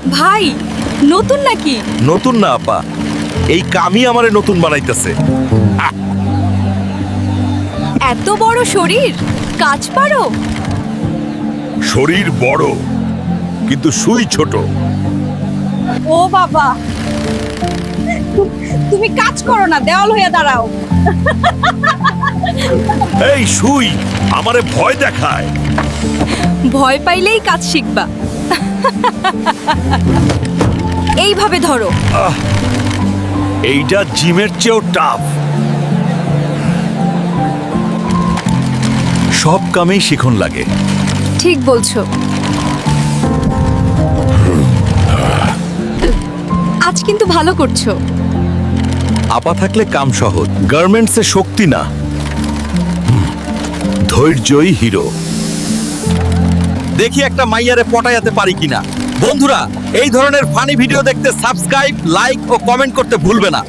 ভাই নতুন নাকি? নতুন না আপা, এই কামই আমারে নতুন বানাইতেছে। এত বড় শরীর, কাজ পারো? শরীর বড় কিন্তু সুই ছোট। ও বাবা, তুমি কাজ করো না, দেওয়াল হয়ে দাঁড়াও। এই সুই আমারে ভয় দেখায়। ভয় পাইলেই কাজ শিখবা। এইভাবে ধরো। এইটা জিমের চেয়েও টাফ। সব কামেই শিখন লাগে। ঠিক বলছো। আজ কিন্তু ভালো করছো। আপা থাকলে কাম সহজ। গার্মেন্টসে শক্তি না, ধৈর্যই হিরো। দেখি একটা মাইয়ারে পটাইতে পারি কিনা। বন্ধুরা, এই ধরনের ফানি ভিডিও দেখতে সাবস্ক্রাইব, লাইক ও কমেন্ট করতে ভুলবে না।